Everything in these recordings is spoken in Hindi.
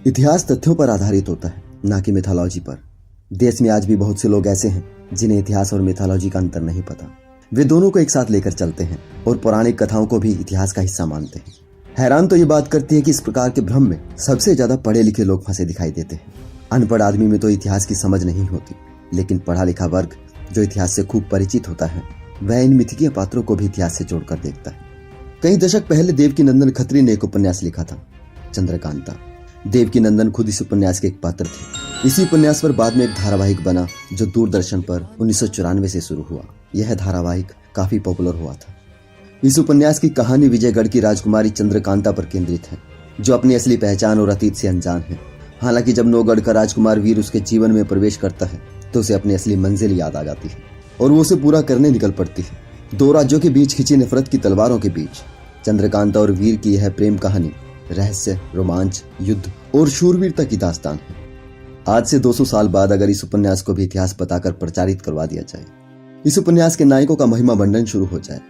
इतिहास तथ्यों पर आधारित होता है, ना कि मिथोलॉजी पर। देश में आज भी बहुत से लोग ऐसे हैं जिन्हें इतिहास और मिथोलॉजी का अंतर नहीं पता। वे दोनों को एक साथ लेकर चलते हैं और पौराणिक कथाओं को भी इतिहास का हिस्सा मानते हैं। हैरान तो ये बात करती है कि इस प्रकार के भ्रम में सबसे ज्यादा पढ़े लिखे लोग फंसे दिखाई देते हैं। अनपढ़ आदमी में तो इतिहास की समझ नहीं होती, लेकिन पढ़ा लिखा वर्ग जो इतिहास से खूब परिचित होता है, वह इन मिथकीय पात्रों को भी इतिहास से जोड़कर देखता है। कई दशक पहले देवकीनंदन खत्री ने एक उपन्यास लिखा था, चंद्रकांता। देवकीनंदन खुद इस उपन्यास के एक पात्र थे। इसी उपन्यास पर बाद में एक धारावाहिक बना जो दूरदर्शन पर 1994 से शुरू हुआ। यह धारावाहिक काफी पॉपुलर हुआ था। इस उपन्यास की कहानी विजयगढ़ की राजकुमारी चंद्रकांता पर केंद्रित है, जो अपनी असली पहचान और अतीत से अनजान है। हालांकि जब नौगढ़ का राजकुमार वीर उसके जीवन में प्रवेश करता है तो उसे अपनी असली मंजिल याद आ जाती है और वो उसे पूरा करने निकल पड़ती है। दो राज्यों के बीच खिंची नफरत की तलवारों के बीच चंद्रकांता और वीर की यह प्रेम कहानी रहस्य, रोमांच, युद्ध और शूरवीरता की दास्तान है। आज से 200 साल बाद अगर इस उपन्यास को भी इतिहास बताकर प्रचारित करवा दिया जाए, इस उपन्यास के नायकों का महिमा मंडन शुरू हो जाए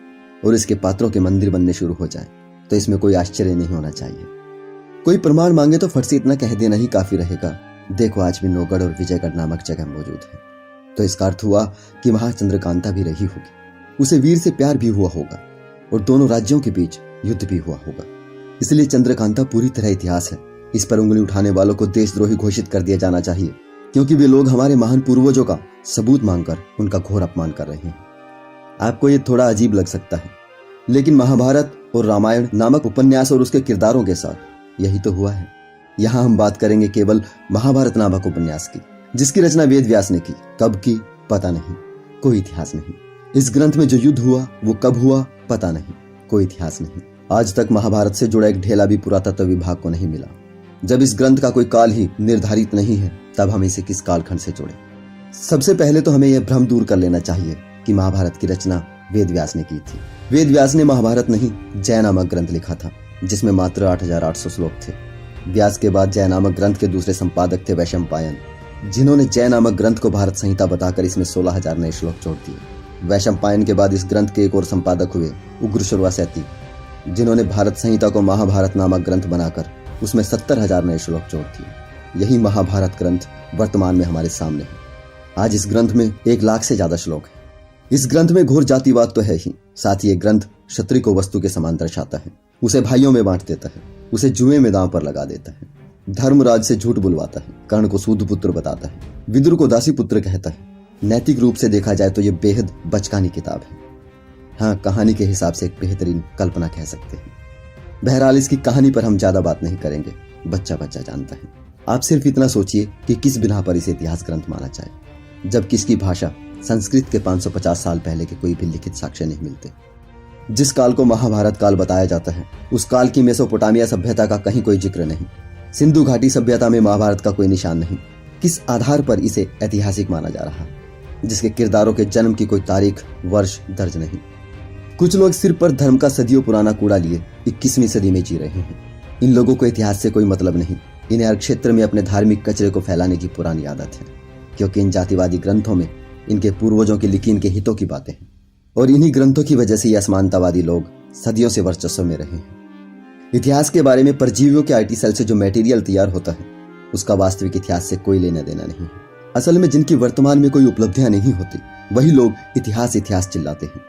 और इसके पात्रों के मंदिर बनने शुरू हो जाए, तो इसमें कोई आश्चर्य नहीं होना चाहिए। कोई प्रमाण मांगे तो फट से इतना कह देना ही काफी रहेगा, देखो आज भी नौगढ़ और विजयगढ़ नामक जगह मौजूद है। तो इसका अर्थ हुआ कि वहां चंद्रकांता भी रही होगी, उसे वीर से प्यार भी हुआ होगा और दोनों राज्यों के बीच युद्ध भी हुआ होगा। इसलिए चंद्रकांता पूरी तरह इतिहास है। इस पर उंगली उठाने वालों को देशद्रोही घोषित कर दिया जाना चाहिए, क्योंकि वे लोग हमारे महान पूर्वजों का सबूत मांगकर उनका घोर अपमान कर रहे हैं। आपको ये थोड़ा अजीब लग सकता है, लेकिन महाभारत और रामायण नामक उपन्यास और उसके किरदारों के साथ यही तो हुआ है। यहाँ हम बात करेंगे केवल महाभारत नामक उपन्यास की, जिसकी रचना वेद व्यास ने की। कब की पता नहीं, कोई इतिहास नहीं। इस ग्रंथ में जो युद्ध हुआ वो कब हुआ पता नहीं, कोई इतिहास नहीं। आज तक महाभारत से जुड़ा एक ढेला भी पुरातत्व विभाग को नहीं मिला। जब इस ग्रंथ का कोई काल ही निर्धारित नहीं है, तब हम इसे किस कालखंड से जोड़े? सबसे पहले तो हमें यह भ्रम दूर कर लेना चाहिए कि महाभारत की रचना वेद व्यास ने की थी। वेद व्यास ने महाभारत नहीं, जय नामक ग्रंथ लिखा था, जिसमें मात्र 8800 श्लोक थे। व्यास के बाद जय नामक ग्रंथ के दूसरे संपादक थे वैशंपायन, जिन्होंने जय नामक ग्रंथ को भारत संहिता बताकर इसमें 16000 नए श्लोक जोड़ दिए। वैशंपायन के बाद इस ग्रंथ के एक और संपादक हुए उग्र सैती, जिन्होंने भारत संहिता को महाभारत नामक ग्रंथ बनाकर उसमें 70000 नए श्लोक जोड़ दिए। यही महाभारत ग्रंथ वर्तमान में हमारे सामने है। आज इस ग्रंथ में 1 लाख से ज्यादा श्लोक है। इस ग्रंथ में घोर जातिवाद तो है ही, साथ ही ये ग्रंथ क्षत्रिय को वस्तु के समान दर्शाता है, उसे भाइयों में बांट देता है, उसे जुए में दांव पर लगा देता है, धर्मराज से झूठ बुलवाता है, कर्ण को सूद पुत्र बताता है, विदुर को दासी पुत्र कहता है। नैतिक रूप से देखा जाए तो ये बेहद बचकानी किताब है। हाँ, कहानी के हिसाब से एक बेहतरीन कल्पना कह सकते हैं। बहरहाल इसकी कहानी पर हम ज्यादा बात नहीं करेंगे, बच्चा बच्चा जानता है। आप सिर्फ इतना सोचिए कि किस बिना पर इसे इतिहास ग्रंथ माना जाए, जबकि इसकी भाषा संस्कृत के 550 साल पहले के कोई भी लिखित साक्ष्य नहीं मिलते। जिस काल को महाभारत काल बताया जाता है, उस काल की मेसोपोटामिया सभ्यता का कहीं कोई जिक्र नहीं। सिंधु घाटी सभ्यता में महाभारत का कोई निशान नहीं। किस आधार पर इसे ऐतिहासिक माना जा रहा है, जिसके किरदारों के जन्म की कोई तारीख, वर्ष दर्ज नहीं। कुछ लोग सिर पर धर्म का सदियों पुराना कूड़ा लिए 21वीं सदी में जी रहे हैं। इन लोगों को इतिहास से कोई मतलब नहीं। इन्हें हर क्षेत्र में अपने धार्मिक कचरे को फैलाने की पुरानी आदत है, क्योंकि इन जातिवादी ग्रंथों में इनके पूर्वजों की लिखी इनके हितों की बातें हैं, और इन्हीं ग्रंथों की वजह से ये असमानतावादी लोग सदियों से वर्चस्व में रहे हैं। इतिहास के बारे में परजीवियों के IT सेल से जो मटेरियल तैयार होता है, उसका वास्तविक इतिहास से कोई लेना देना नहीं है। असल में जिनकी वर्तमान में कोई उपलब्धियां नहीं होती, वही लोग इतिहास इतिहास चिल्लाते हैं,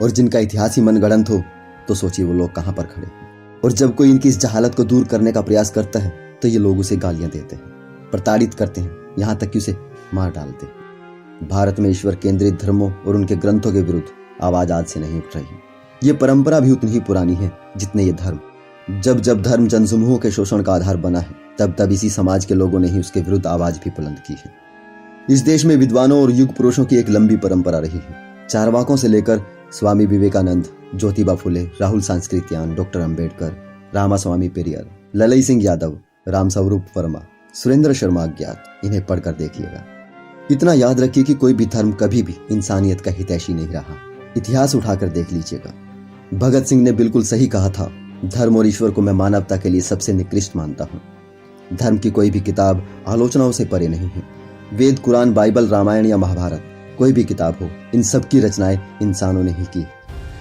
और जिनका इतिहास ही मनगढ़ंत हो तो सोचिए वो लोग कहां पर खड़े हैं। और जब कोई इनकी इस जहालत को दूर करने का प्रयास करता है तो ये लोग उसे गालियां देते हैं, प्रताड़ित करते हैं, यहां तक कि उसे मार डालते हैं। भारत में ईश्वर केंद्रित धर्मों और उनके ग्रंथों के विरुद्ध आवाज आज से नहीं उठ रही। ये परंपरा भी उतनी ही पुरानी है जितने ये धर्म। जब जब धर्म जनसमूहों के शोषण का आधार बना है, तब तब इसी समाज के लोगों ने ही उसके विरुद्ध आवाज भी बुलंद की है। इस देश में विद्वानों और युग पुरुषों की एक लंबी परंपरा रही है। चारवाकों से लेकर स्वामी विवेकानंद, ज्योतिबा फुले, राहुल सांस्कृत्यायन, डॉक्टर अंबेडकर, रामास्वामी पेरियर, ललई सिंह यादव, रामस्वरूप वर्मा, सुरेंद्र शर्मा अज्ञात, इन्हें पढ़कर देखिएगा। इतना याद रखिए कि कोई भी धर्म कभी भी इंसानियत का हितैषी नहीं रहा। इतिहास उठाकर देख लीजिएगा। भगत सिंह ने बिल्कुल सही कहा था, धर्म और ईश्वर को मैं मानवता के लिए सबसे निकृष्ट मानता हूँ। धर्म की कोई भी किताब आलोचनाओं से परे नहीं है। वेद, कुरान, बाइबल, रामायण या महाभारत, कोई भी किताब हो, इन सब की रचनाएं इंसानों ने ही की।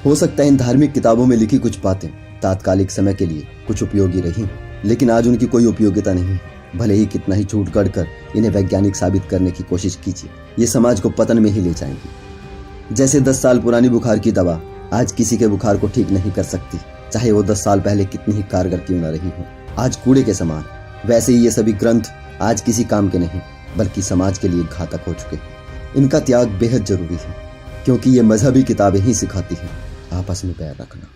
हो सकता है इन धार्मिक किताबों में लिखी कुछ बातें तात्कालिक समय के लिए कुछ उपयोगी रही, लेकिन आज उनकी कोई उपयोगिता नहीं है। भले ही कितना ही झूठ गढ़कर इन्हें वैज्ञानिक साबित करने की कोशिश कीजिए, ये समाज को पतन में ही ले जाएंगी। जैसे 10 साल पुरानी बुखार की दवा आज किसी के बुखार को ठीक नहीं कर सकती, चाहे वो 10 साल पहले कितनी ही कारगर क्यों न रही हो, आज कूड़े के समान, वैसे ही ये सभी ग्रंथ आज किसी काम के नहीं बल्कि समाज के लिए घातक हो चुके हैं। इनका त्याग बेहद जरूरी है, क्योंकि ये मजहबी किताबें ही सिखाती हैं आपस में पैर रखना।